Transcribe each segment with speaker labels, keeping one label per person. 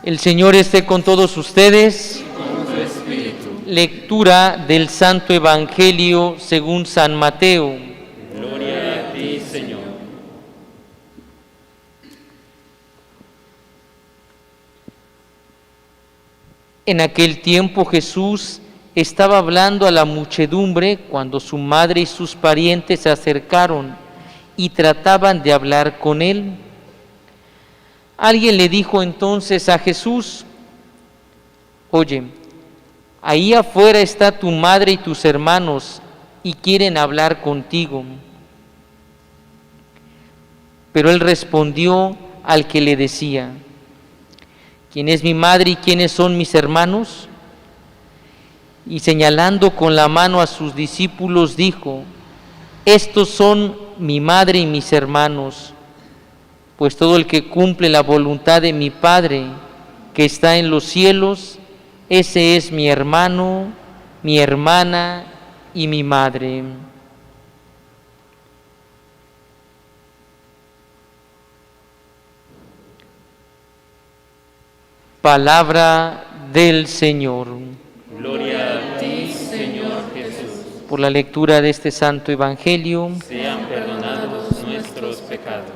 Speaker 1: El Señor esté con todos ustedes.
Speaker 2: Y con tu espíritu.
Speaker 1: Lectura del Santo Evangelio según San Mateo.
Speaker 2: Gloria a ti, Señor.
Speaker 1: En aquel tiempo Jesús estaba hablando a la muchedumbre cuando su madre y sus parientes se acercaron y trataban de hablar con él. Alguien le dijo entonces a Jesús: Oye, ahí afuera está tu madre y tus hermanos y quieren hablar contigo. Pero él respondió al que le decía: ¿Quién es mi madre y quiénes son mis hermanos? Y señalando con la mano a sus discípulos dijo: Estos son mi madre y mis hermanos, pues todo el que cumple la voluntad de mi Padre que está en los cielos, ese es mi hermano, mi hermana y mi madre. Palabra del Señor.
Speaker 2: Gloria a ti, Señor Jesús.
Speaker 1: Por la lectura de este Santo Evangelio,
Speaker 2: Sean perdonados nuestros pecados.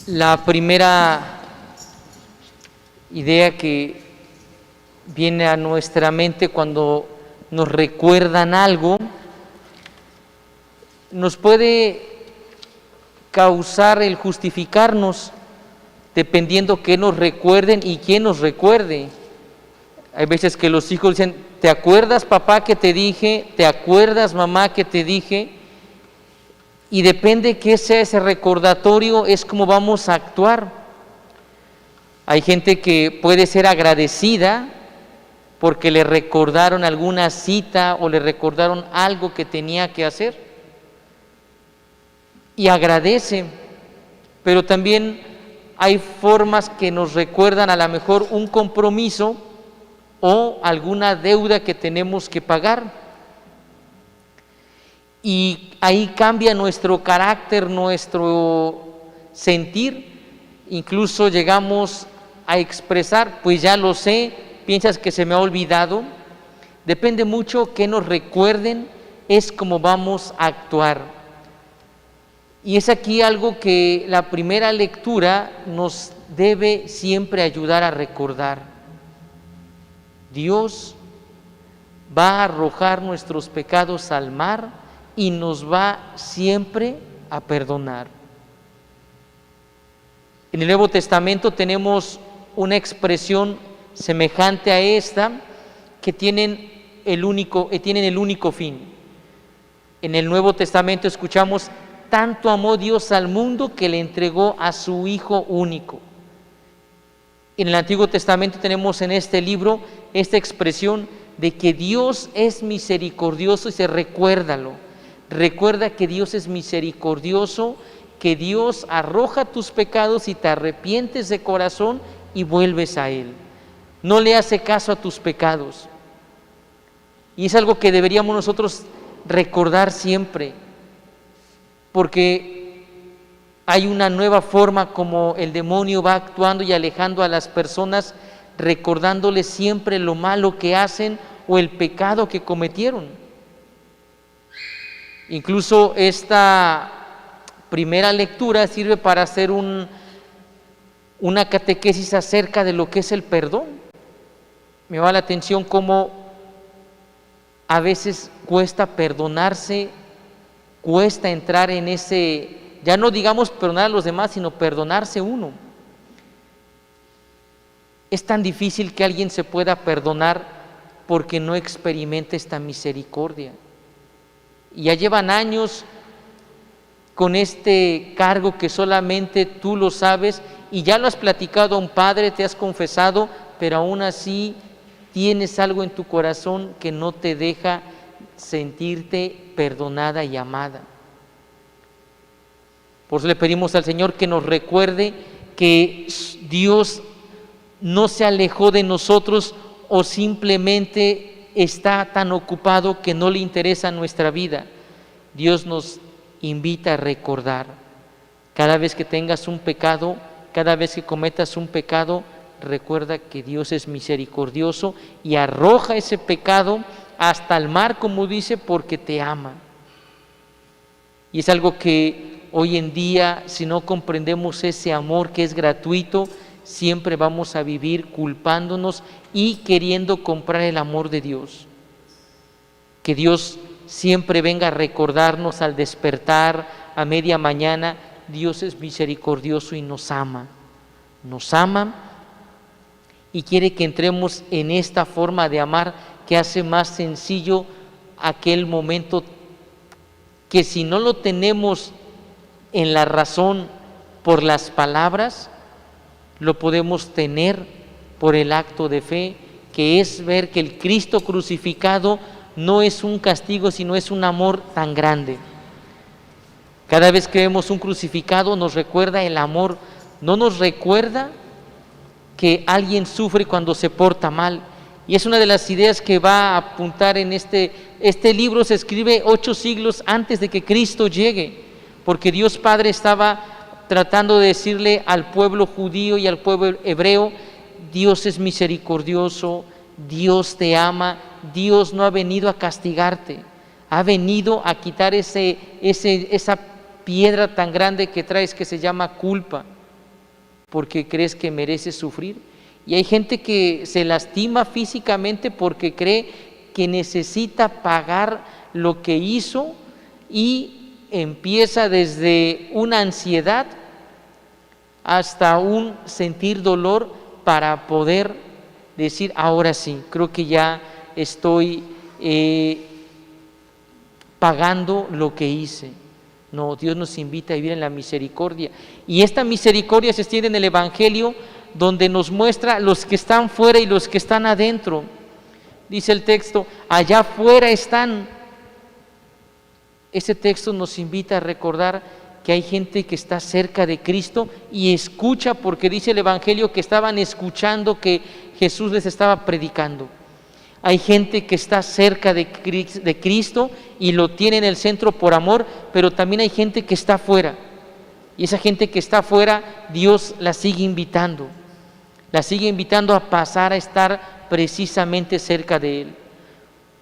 Speaker 1: la primera idea que viene a nuestra mente cuando nos recuerdan algo, nos puede causar el justificarnos dependiendo qué nos recuerden y quién nos recuerde. Hay veces que los hijos dicen: ¿te acuerdas, papá, que te dije? ¿Te acuerdas, mamá, que te dije? Y depende qué sea ese recordatorio, es como vamos a actuar. Hay gente que puede ser agradecida porque le recordaron alguna cita o le recordaron algo que tenía que hacer y agradece, pero también hay formas que nos recuerdan a lo mejor un compromiso o alguna deuda que tenemos que pagar. Y ahí cambia nuestro carácter, nuestro sentir, incluso llegamos a expresar: pues ya lo sé, piensas que se me ha olvidado. Depende mucho que nos recuerden, es como vamos a actuar. Y es aquí algo que la primera lectura nos debe siempre ayudar a recordar. Dios va a arrojar nuestros pecados al mar y nos va siempre a perdonar. En el Nuevo Testamento tenemos una expresión semejante a esta que tienen el único fin. En el Nuevo Testamento escuchamos: tanto amó Dios al mundo que le entregó a su Hijo único. En el Antiguo Testamento tenemos en este libro esta expresión de que Dios es misericordioso, y se recuérdalo. Recuerda que Dios es misericordioso, que Dios arroja tus pecados y te arrepientes de corazón y vuelves a Él. No le hace caso a tus pecados. Y es algo que deberíamos nosotros recordar siempre, porque hay una nueva forma como el demonio va actuando y alejando a las personas, recordándoles siempre lo malo que hacen o el pecado que cometieron. Incluso esta primera lectura sirve para hacer una catequesis acerca de lo que es el perdón. Me va la atención cómo a veces cuesta perdonarse, cuesta entrar en ese, ya no digamos perdonar a los demás, sino perdonarse uno. Es tan difícil que alguien se pueda perdonar porque no experimenta esta misericordia. Y ya llevan años con este cargo que solamente tú lo sabes, y ya lo has platicado a un padre, te has confesado, pero aún así tienes algo en tu corazón que no te deja sentirte perdonada y amada. Por eso le pedimos al Señor que nos recuerde que Dios no se alejó de nosotros o simplemente está tan ocupado que no le interesa nuestra vida. Dios nos invita a recordar. Cada vez que tengas un pecado, cada vez que cometas un pecado, recuerda que Dios es misericordioso y arroja ese pecado hasta el mar, como dice, porque te ama. Y es algo que hoy en día, si no comprendemos ese amor que es gratuito, siempre vamos a vivir culpándonos y queriendo comprar el amor de Dios. Que Dios siempre venga a recordarnos al despertar, a media mañana. Dios es misericordioso y nos ama y quiere que entremos en esta forma de amar que hace más sencillo aquel momento que si no lo tenemos en la razón por las palabras, lo podemos tener por el acto de fe, que es ver que el Cristo crucificado no es un castigo, sino es un amor tan grande. Cada vez que vemos un crucificado nos recuerda el amor, no nos recuerda que alguien sufre cuando se porta mal. Y es una de las ideas que va a apuntar en este libro. Se escribe 8 siglos antes de que Cristo llegue, porque Dios Padre estaba tratando de decirle al pueblo judío y al pueblo hebreo: Dios es misericordioso, Dios te ama, Dios no ha venido a castigarte, ha venido a quitar esa piedra tan grande que traes, que se llama culpa, porque crees que mereces sufrir. Y hay gente que se lastima físicamente porque cree que necesita pagar lo que hizo, y empieza desde una ansiedad hasta un sentir dolor para poder decir: ahora sí, creo que ya estoy pagando lo que hice. No, Dios nos invita a vivir en la misericordia, y esta misericordia se extiende en el Evangelio, donde nos muestra los que están fuera y los que están adentro. Dice el texto: allá afuera están. Ese texto nos invita a recordar que hay gente que está cerca de Cristo y escucha, porque dice el Evangelio que estaban escuchando que Jesús les estaba predicando. Hay gente que está cerca de Cristo y lo tiene en el centro por amor, pero también hay gente que está afuera. Y esa gente que está afuera, Dios la sigue invitando a pasar a estar precisamente cerca de Él.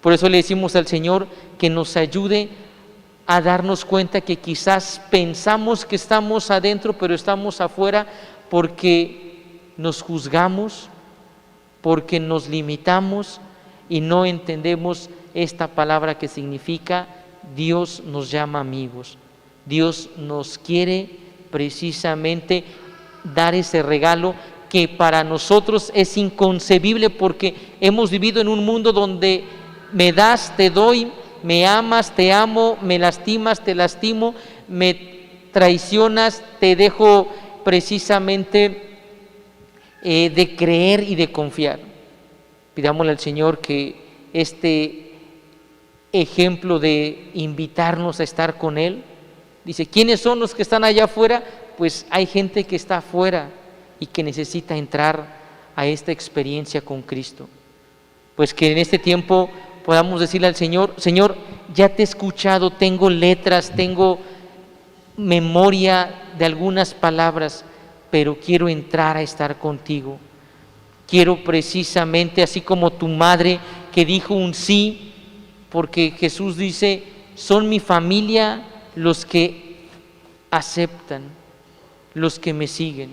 Speaker 1: Por eso le decimos al Señor que nos ayude a darnos cuenta que quizás pensamos que estamos adentro, pero estamos afuera, porque nos juzgamos, porque nos limitamos y no entendemos esta palabra que significa: Dios nos llama amigos. Dios nos quiere precisamente dar ese regalo que para nosotros es inconcebible, porque hemos vivido en un mundo donde me das, te doy, me amas, te amo, me lastimas, te lastimo, me traicionas, te dejo precisamente de creer y de confiar. Pidámosle al Señor que este ejemplo de invitarnos a estar con Él, dice: ¿quiénes son los que están allá afuera? Pues hay gente que está afuera y que necesita entrar a esta experiencia con Cristo. Pues que en este tiempo podamos decirle al Señor: Señor, ya te he escuchado, tengo letras, tengo memoria de algunas palabras, pero quiero entrar a estar contigo. Quiero precisamente, así como tu madre que dijo un sí, porque Jesús dice: son mi familia los que aceptan, los que me siguen.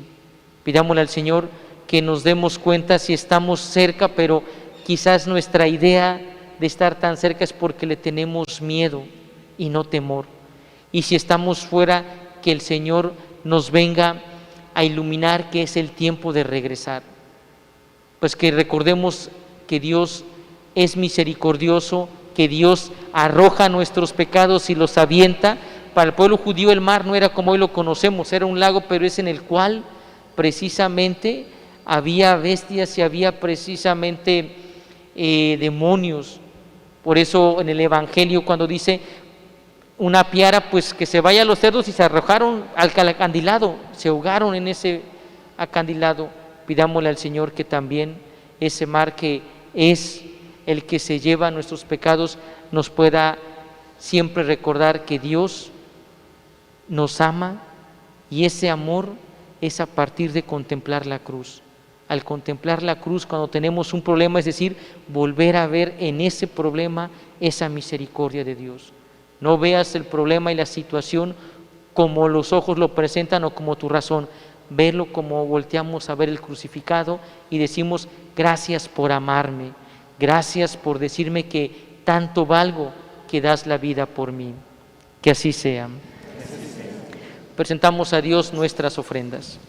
Speaker 1: Pidámosle al Señor que nos demos cuenta si estamos cerca, pero quizás nuestra idea de estar tan cerca es porque le tenemos miedo y no temor. Y si estamos fuera, que el Señor nos venga a iluminar que es el tiempo de regresar. Pues que recordemos que Dios es misericordioso, que Dios arroja nuestros pecados y los avienta. Para el pueblo judío el mar no era como hoy lo conocemos, era un lago, pero es en el cual precisamente había bestias y había precisamente demonios. Por eso en el Evangelio, cuando dice una piara, pues que se vaya a los cerdos, y se arrojaron al acantilado, se ahogaron en ese acantilado. Pidámosle al Señor que también ese mar que es el que se lleva nuestros pecados, nos pueda siempre recordar que Dios nos ama, y ese amor es a partir de contemplar la cruz. Al contemplar la cruz cuando tenemos un problema, es decir, volver a ver en ese problema esa misericordia de Dios. No veas el problema y la situación como los ojos lo presentan o como tu razón. Verlo como volteamos a ver el crucificado y decimos: gracias por amarme, gracias por decirme que tanto valgo que das la vida por mí. Que así sea. Presentamos a Dios nuestras ofrendas.